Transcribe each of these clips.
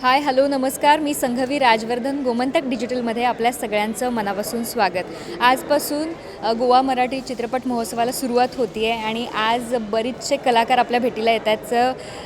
हाय, hello, नमस्कार. मी संघवी राजवर्धन. गोमंतक डिजिटलमध्ये आपल्या सगळ्यांचं मनापासून स्वागत. आजपासून गोवा मराठी चित्रपट महोत्सवाला सुरुवात होती आहे आणि आज बरेचसे कलाकार आपल्या भेटीला येतात.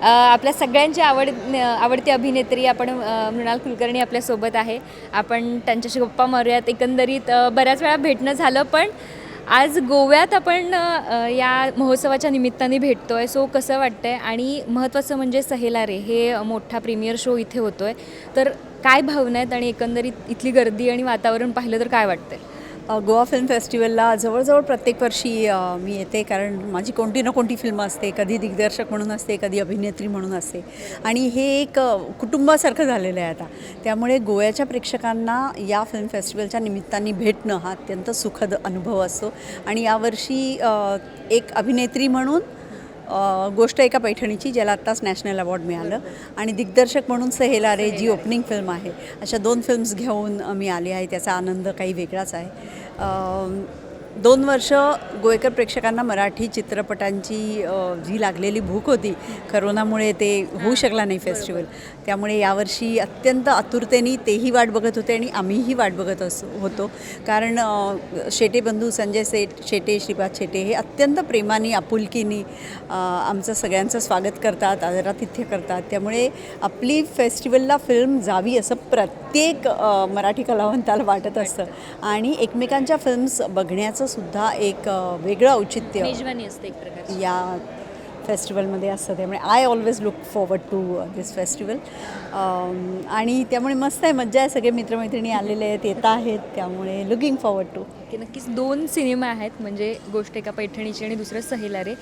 आपल्या सगळ्यांची आवडती अभिनेत्री आपण मृणाल कुलकर्णी आपल्यासोबत आहे. आपण त्यांच्याशी गप्पा मारूयात. एकंदरीत बऱ्याच वेळा भेटणं झालं, पण आज गोव्यात आपण या महोत्सवाच्या निमित्ताने भेटतो आहे. सो कसं वाटतं आहे? आणि महत्त्वाचं म्हणजे सहेला रे हे मोठा प्रीमियर शो इथे होतो आहे. तर काय भावना आहेत आणि एकंदरीत इथली गर्दी आणि वातावरण पाहिलं तर काय वाटतं आहे? गोवा फिल्म फेस्टिवलला जवळजवळ प्रत्येक वर्षी मी येते, कारण माझी कोणती ना कोणती फिल्म असते. कधी दिग्दर्शक म्हणून असते, कधी अभिनेत्री म्हणून असते. आणि हे एक कुटुंबासारखं झालेलं आहे आता. त्यामुळे गोव्याच्या प्रेक्षकांना या फिल्म फेस्टिवलच्या निमित्ताने भेटणं हा अत्यंत सुखद अनुभव असतो. आणि यावर्षी एक अभिनेत्री म्हणून गोष्ट एका पैठणीची, ज्याला आत्ताच नॅशनल अवॉर्ड मिळालं, आणि दिग्दर्शक म्हणून सहेला रे, जी ओपनिंग फिल्म आहे. अशा 2 फिल्म्स घेऊन मी आले आहे. त्याचा आनंद काही वेगळाच आहे. 2 वर्ष गोवेकर प्रेक्षकांना मराठी चित्रपटांची जी लागलेली भूक होती, करोनामुळे ते होऊ शकला नाही फेस्टिवल. त्यामुळे यावर्षी अत्यंत आतुरतेने तेही वाट बघत होते आणि आम्हीही वाट बघत होतो. कारण शेटे बंधू संजय शेटे, श्रीपाद शेटे हे अत्यंत प्रेमाने, आपुलकीने आमचं सगळ्यांचं स्वागत करतात, आदरातिथ्य करतात. त्यामुळे आपली फेस्टिवलला फिल्म जावी असं प्रत्येक मराठी कलावंताला वाटत असतं. आणि एकमेकांच्या फिल्म्स बघण्याचं सुद्धा एक वेगळं औचित्य मेजवानी असते एक प्रकारची या फेस्टिवलमध्ये असतं. त्यामुळे I always look forward to this festival. आणि त्यामुळे मस्त आहे, मज्जा आहे. सगळे मित्रमैत्रिणी आलेले आहेत, येत आहेत. त्यामुळे लुकिंग फॉरवर्ड टू. की नक्कीच 2 सिनेमा आहेत, म्हणजे गोष्ट एका पैठणीची आणि दुसरं सहेला रे.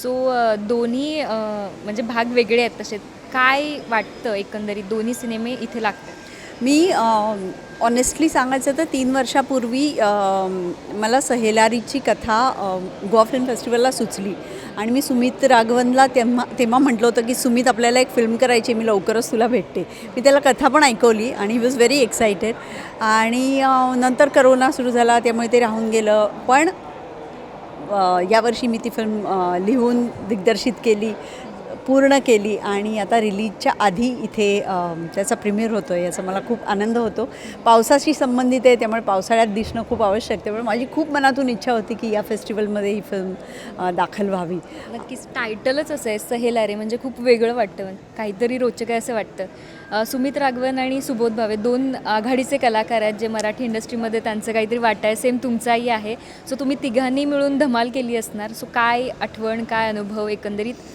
सो दोन्ही म्हणजे भाग वेगळे आहेत. तसे काय वाटतं एकंदरीत दोन्ही सिनेमे इथे लागतात? मी ऑनेस्टली सांगायचं तर 3 वर्षापूर्वी मला सहेलारीची कथा गोवा फिल्म फेस्टिवलला सुचली. आणि मी सुमित राघवनला तेव्हा म्हटलं होतं की सुमित, आपल्याला एक फिल्म करायची, मी लवकरच तुला भेटते. मी त्याला कथा पण ऐकवली आणि ही वॉज व्हेरी एक्सायटेड. आणि नंतर करोना सुरू झाला, त्यामुळे ते राहून गेलं. पण यावर्षी मी ती फिल्म लिहून दिग्दर्शित केली, पूर्ण केली, आणि आता रिलीजच्या आधी इथे त्याचा प्रीमियर होतो आहे, याचा मला खूप आनंद होतो. पावसाशी संबंधित आहे, त्यामुळे पावसाळ्यात दिसणं खूप आवश्यक. त्यामुळे माझी खूप मनातून इच्छा होती की या फेस्टिवलमध्ये ही फिल्म दाखल व्हावी. नक्कीच टायटलच असं आहे सहेला रे, म्हणजे खूप वेगळं वाटतं, काहीतरी रोचक आहे असं वाटतं. सुमित राघवन आणि सुबोध भावे 2 आघाडीचे कलाकार आहेत, जे मराठी इंडस्ट्रीमध्ये त्यांचं काहीतरी वाटतं आहे. सेम तुमचाही आहे. सो तुम्ही तिघांनी मिळून धमाल केली असणार. सो काय आठवण, काय अनुभव एकंदरीत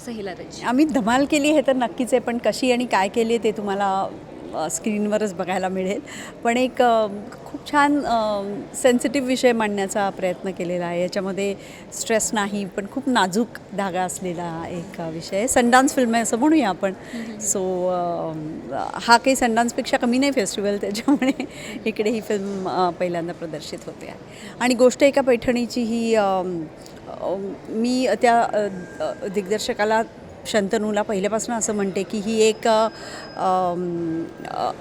सहेला रेची? आम्ही धमाल केली हे तर नक्कीच आहे, पण कशी आणि काय केली आहे ते तुम्हाला स्क्रीनवरच बघायला मिळेल. पण एक खूप छान सेन्सिटिव्ह विषय मांडण्याचा प्रयत्न केलेला आहे. याच्यामध्ये स्ट्रेस नाही, पण खूप नाजूक धागा असलेला एक विषय आहे. संडान्स फिल्म आहे असं म्हणूया आपण. सो हा काही संडान्सपेक्षा कमी नाही फेस्टिवल, त्याच्यामुळे इकडे ही फिल्म पहिल्यांदा प्रदर्शित होते आहे. आणि गोष्ट एका पैठणीची ही मी त्या दिग्दर्शकाला, शंतनूला, पहिल्यापासून असं म्हणते की ही एक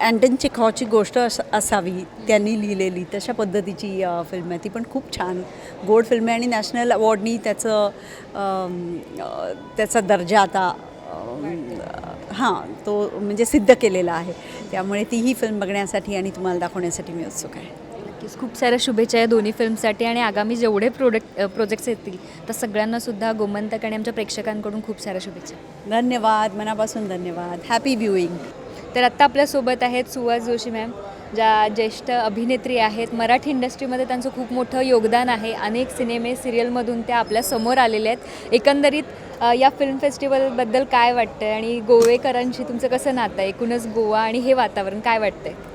अँटन चेखॉवची गोष्ट असावी, त्यांनी लिहिलेली तशा पद्धतीची फिल्म आहे. ती पण खूप छान गोड फिल्म आहे आणि नॅशनल अवॉर्डनी त्याचा दर्जा आता तो म्हणजे सिद्ध केलेला आहे. त्यामुळे तीही फिल्म बघण्यासाठी आणि तुम्हाला दाखवण्यासाठी मी उत्सुक आहे. नक्कीच खूप साऱ्या शुभेच्छा या दोन्ही फिल्मसाठी, आणि आगामी जेवढे प्रोजेक्ट्स येतील तर सगळ्यांनासुद्धा गोमंतक आणि आमच्या प्रेक्षकांकडून खूप साऱ्या शुभेच्छा. धन्यवाद, मनापासून धन्यवाद. Happy viewing. तर आत्ता आपल्यासोबत आहेत सुहास जोशी मॅम, ज्या ज्येष्ठ अभिनेत्री आहेत. मराठी इंडस्ट्रीमध्ये त्यांचं खूप मोठं योगदान आहे. अनेक सिनेमे, सिरियलमधून त्या आपल्यासमोर आलेल्या आहेत. एकंदरीत या फिल्म फेस्टिवलबद्दल काय वाटतं आहे आणि गोवेकरांशी तुमचं कसं नातं आहे? एकूणच गोवा आणि हे वातावरण काय वाटतं आहे?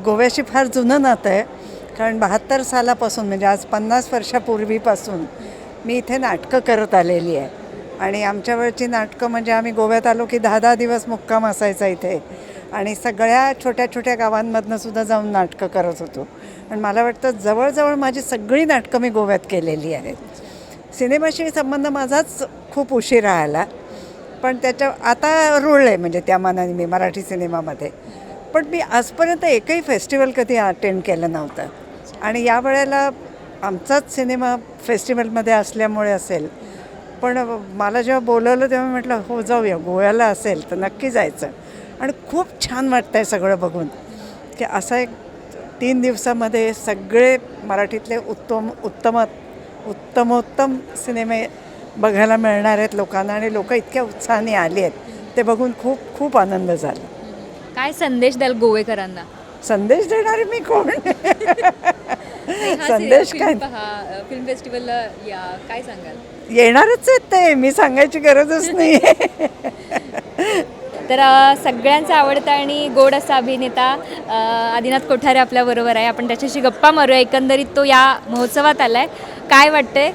गोव्याशी फार जुनं नातं आहे, कारण 72 सालापासून, म्हणजे आज 50 वर्षापूर्वीपासून मी इथे नाटकं करत आलेली आहे. आणि आमच्या वेळची नाटकं म्हणजे आम्ही गोव्यात आलो की 10-10 दिवस मुक्काम असायचा इथे, आणि सगळ्या छोट्या छोट्या गावांमधनं सुद्धा जाऊन नाटकं करत होतो. आणि मला वाटतं जवळजवळ माझी सगळी नाटकं मी गोव्यात केलेली आहेत. सिनेमाशी संबंध माझाच खूप उशिरा आला, पण आता रुळले, म्हणजे त्या मानाने मी मराठी सिनेमामध्ये. पण मी आजपर्यंत एकही फेस्टिवल कधी अटेंड केलं नव्हतं. आणि या वेळेला आमचाच सिनेमा फेस्टिवलमध्ये असल्यामुळे असेल, पण मला जेव्हा बोलवलं तेव्हा म्हटलं हो जाऊया, गोव्याला असेल तर नक्की जायचं. आणि खूप छान वाटतं आहे सगळं बघून की असा एक 3 दिवसामध्ये सगळे मराठीतले उत्तमोत्तम सिनेमे बघायला मिळणार आहेत लोकांना आणि लोक इतक्या उत्साहाने आली आहेत ते बघून खूप खूप आनंद झाला. काय संदेश द्याल गोवेकरांना? संदेश देणारे मी कोण? हा संदेश काय फिल्म फेस्टिवलला या, काय सांगाल? येणारच आहेत ते, मी सांगायची गरजच नाही. तर सगळ्यांचा आवडता आणि गोड असा अभिनेता आदिनाथ कोठारे आपल्याबरोबर आहे. आपण त्याच्याशी गप्पा मारूया. एकंदरीत तो या महोत्सवात आला आहे. काय वाटतंय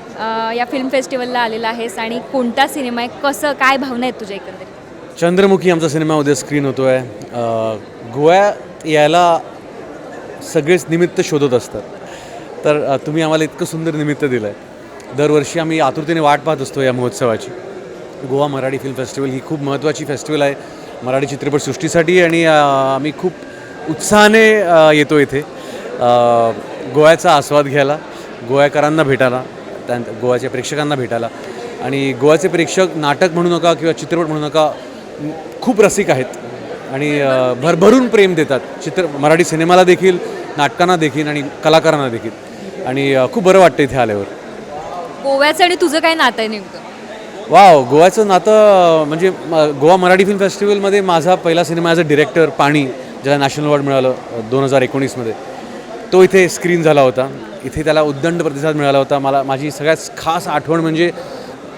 या फिल्म फेस्टिवलला आलेला आहेस आणि कोणता सिनेमा आहे, कसं काय भावना आहेत तुझ्या एकंदरीत? चंद्रमुखी आमचा सिनेमा उद्या स्क्रीन होतो आहे. गोव्यात यायला सगळेच निमित्त शोधत असतात, तर तुम्ही आम्हाला इतकं सुंदर निमित्त दिलं आहे. दरवर्षी आम्ही आतुरतेने वाट पाहत असतो या महोत्सवाची. गोवा मराठी फिल्म फेस्टिवल ही खूप महत्त्वाची फेस्टिवल आहे मराठी चित्रपटसृष्टीसाठी आणि आम्ही खूप उत्साहाने येतो इथे गोव्याचा आस्वाद घ्यायला, गोव्याकरांना भेटायला, गोव्याच्या प्रेक्षकांना भेटायला. आणि गोव्याचे प्रेक्षक नाटक म्हणू नका किंवा चित्रपट म्हणू नका, खूप रसिक आहेत आणि भरभरून प्रेम देतात मराठी सिनेमाला देखील, नाटकांना देखील आणि कलाकारांना देखील. आणि खूप बरं वाटतं इथे आल्यावर. गोव्याचं आणि तुझं काय नातं आहे नेमकं? वाव, गोव्याचं नातं म्हणजे गोवा मराठी फिल्म फेस्टिवलमध्ये माझा पहिला सिनेमा ॲज अ डिरेक्टर पाणी, ज्याला नॅशनल अवॉर्ड मिळालं 2019मध्ये, तो इथे स्क्रीन झाला होता. इथे त्याला उद्दंड प्रतिसाद मिळाला होता. माझी सगळ्यात खास आठवण म्हणजे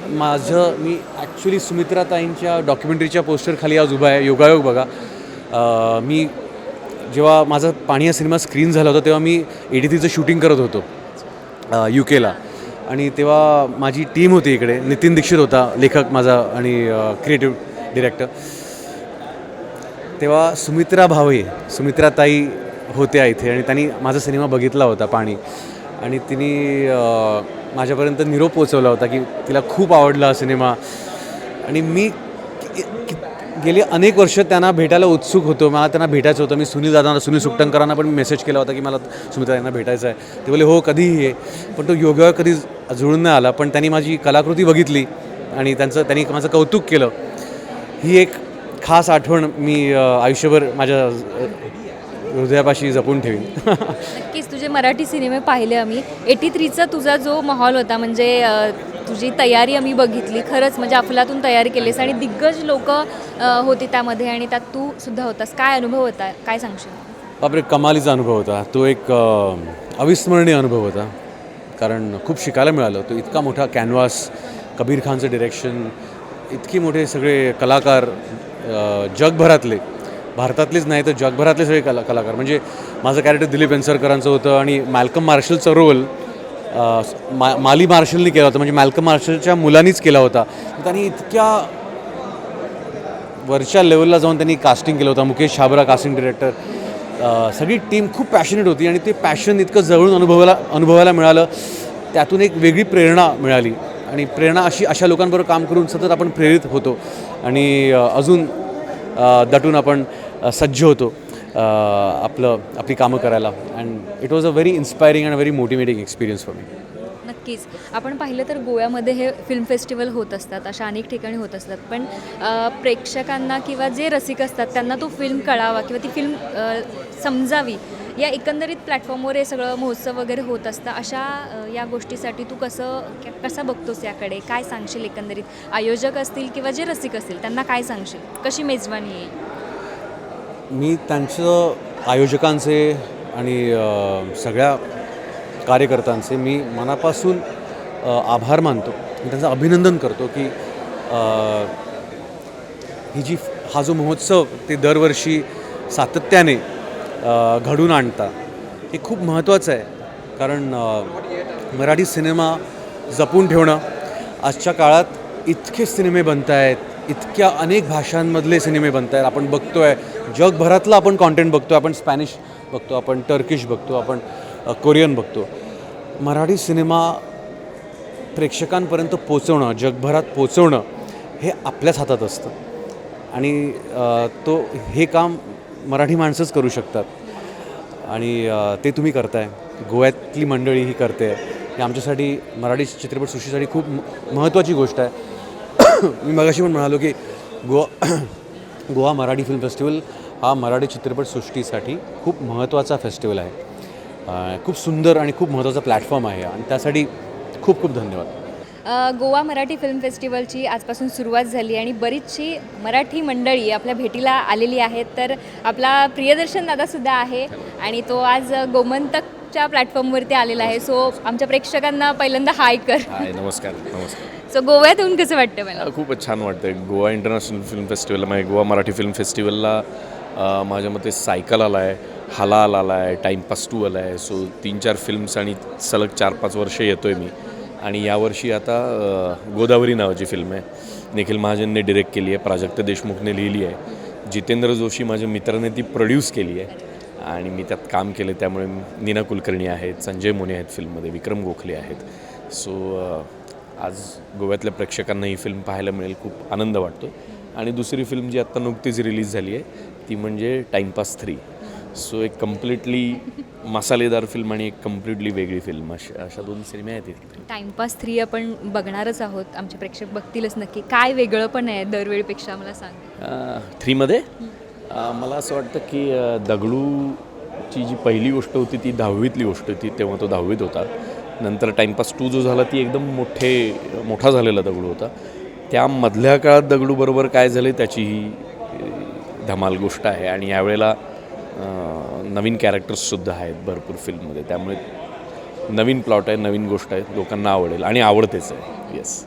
मी ॲक्च्युली सुमित्राताईंच्या डॉक्युमेंटरीच्या पोस्टरखाली आज उभा आहे. योगायोग बघा. मी जेव्हा माझा पाणी हा सिनेमा स्क्रीन झाला होता तेव्हा मी AD3चं शूटिंग करत होतो UK आणि तेव्हा माझी टीम होती इकडे. नितीन दीक्षित होता लेखक माझा आणि क्रिएटिव्ह डिरेक्टर. तेव्हा सुमित्राताई होत्या इथे आणि त्यांनी माझा सिनेमा बघितला होता पाणी आणि तिने माझ्यापर्यंत निरोप पोचवला होता की तिला खूप आवडला हा सिनेमा. आणि मी गेली अनेक वर्ष त्यांना भेटायला उत्सुक होतो. मला त्यांना भेटायचं होतं. मी सुनील सुकटणकरांना पण मेसेज केला होता की मला सुमित्राताईंना भेटायचं आहे. ते बोलले हो कधीही ये. पण तो योगायोग कधी जुळून नाही आला. पण त्यांनी माझी कलाकृती बघितली आणि त्यांनी माझं कौतुक केलं. ही एक खास आठवण मी आयुष्यभर माझ्या हृदयापाशी जपून ठेवीन. नक्कीच तुझे मराठी सिनेमे पाहिले आम्ही. 83चा तुझा जो माहोल होता, म्हणजे तुझी तयारी आम्ही बघितली. खरंच म्हणजे अफलातून तयारी केलीस आणि दिग्गज लोक होती त्यामध्ये आणि त्यात तू सुद्धा होतास. काय अनुभव होता, काय सांगशील? बापरे, कमालीचा अनुभव होता तो. एक अविस्मरणीय अनुभव होता कारण खूप शिकायला मिळालं. तो इतका मोठा कॅनव्हास, कबीर खानचं डिरेक्शन, इतकी मोठे सगळे कलाकार, जगभरातले, भारतातलेच नाही तर जगभरातले सगळे कलाकार. म्हणजे माझं कॅरेक्टर दिलीप वेंसरकरांचं होतं आणि मॅल्कम मार्शलचा रोल माली मार्शलनी केला होता. म्हणजे मॅल्कम मार्शलच्या मुलांनीच केला होता. त्यांनी इतक्या वरच्या लेवलला जाऊन त्यांनी कास्टिंग केलं होतं. Mukesh Chhabra casting director. सगळी टीम खूप पॅशनेट होती आणि ते पॅशन इतकं जवळून अनुभवायला मिळालं. त्यातून एक वेगळी प्रेरणा मिळाली आणि प्रेरणा अशा लोकांबरोबर काम करून सतत आपण प्रेरित होतो आणि अजून दटून आपण सज्ज होतो आपली कामं करायला. And it was a very inspiring and very motivating experience for me. नक्कीच. आपण पाहिलं तर गोव्यामध्ये हे फिल्म फेस्टिवल होत असतात, अशा अनेक ठिकाणी होत असतात. पण प्रेक्षकांना किंवा जे रसिक असतात त्यांना तो फिल्म कळावा किंवा ती फिल्म समजावी, या एकंदरीत प्लॅटफॉर्मवर हे सगळं महोत्सव वगैरे होत असतं. अशा या गोष्टीसाठी तू कसा बघतोस याकडे? काय सांगशील एकंदरीत? आयोजक असतील किंवा जे रसिक असतील त्यांना काय सांगशील? कशी मेजवानी येईल? मी त्यांचं, आयोजकांचे आणि सगळ्या कार्यकर्त्यांचे मी मनापासून आभार मानतो. मी त्यांचं अभिनंदन करतो की हा जो महोत्सव ते दरवर्षी सातत्याने घडून आणता, हे खूप महत्त्वाचं आहे. कारण मराठी सिनेमा जपून ठेवणं, आजच्या काळात इतके सिनेमे बनत आहेत, इतक्या अनेक भाषांमधले सिनेमे बनत आहेत. आपण बघतो आहे जगभरातलं आपण कॉन्टेंट बघतो. आपण स्पॅनिश बघतो, आपण टर्किश बघतो, आपण कोरियन बघतो. मराठी सिनेमा प्रेक्षकांपर्यंत पोचवणं, जगभरात पोचवणं हे आपल्याच हातात असतं आणि हे काम मराठी माणसंच करू शकतात आणि ते तुम्ही करताय. गोव्यातली मंडळी ही करते. हे आमच्यासाठी, मराठी चित्रपटसृष्टीसाठी खूप महत्त्वाची गोष्ट आहे. मी मगाशी पण म्हणालो की गोवा मराठी फिल्म फेस्टिवल हा मराठी चित्रपटसृष्टीसाठी खूप महत्त्वाचा फेस्टिवल आहे. खूप सुंदर आणि खूप महत्त्वाचा प्लॅटफॉर्म आहे आणि त्यासाठी खूप खूप धन्यवाद. गोवा मराठी फिल्म फेस्टिवलची आजपासून सुरुवात झाली आणि बरीचशी मराठी मंडळी आपल्या भेटीला आलेली आहेत. तर आपला प्रियदर्शन दादासुद्धा आहे आणि तो आज गोमंतकच्या प्लॅटफॉर्मवरती आलेला आहे. सो आमच्या प्रेक्षकांना पहिल्यांदा हाय कर. हाय, नमस्कार नमस्कार. सो गोव्यात येऊन कसं वाटतं मला? खूपच छान वाटतं. गोवा इंटरनॅशनल फिल्म फेस्टिवलला म्हणजे गोवा मराठी फिल्म फेस्टिवलला माझ्या मते सायकल आला आहे, हलाल आला आहे, टाईमपास 2 आला आहे. सो 3-4 फिल्म्स आणि सलग 4-5 वर्ष येतो आहे मी. आणि यावर्षी आता गोदावरी नावाची फिल्म आहे, निखिल महाजनने डिरेक्ट केली आहे, प्राजक्त देशमुखने लिहिली आहे, जितेंद्र जोशी माझ्या मित्राने ती प्रोड्यूस केली आहे आणि मी त्यात काम केलं. त्यामुळे नीना कुलकर्णी आहेत, संजय मोने आहेत फिल्ममध्ये, विक्रम गोखले आहेत. सो आज गोव्यातल्या प्रेक्षकांना ही फिल्म पाहायला मिळेल, खूप आनंद वाटतो. आणि दुसरी फिल्म जी आत्ता नुकतीच रिलीज झाली आहे ती म्हणजे टाईमपास 3. सो एक कम्प्लिटली मसालेदार फिल्म आणि एक कम्प्लिटली वेगळी फिल्म, अशा 2 सिनेमे आहेत इथे. टाईमपास 3 आपण बघणारच आहोत, आमचे प्रेक्षक बघतीलच नक्की. काय वेगळं पण आहे दरवेळीपेक्षा मला सांग. 3मध्ये मला असं वाटतं की दगडूची जी पहिली गोष्ट होती ती 10वीतली गोष्ट होती, तेव्हा तो 10वीत होता. नंतर टाईमपास 2 जो झाला ती एकदम मोठा झालेला दगडू होता. त्या मधल्या काळात दगडूबरोबर काय झालं त्याची ही धमाल गोष्ट आहे. आणि यावेळेला नवीन कॅरेक्टर्ससुद्धा आहेत भरपूर फिल्ममध्ये, त्यामुळे नवीन प्लॉट आहे, नवीन गोष्ट आहे, लोकांना आवडेल आणि आवडतेच आहे. येस.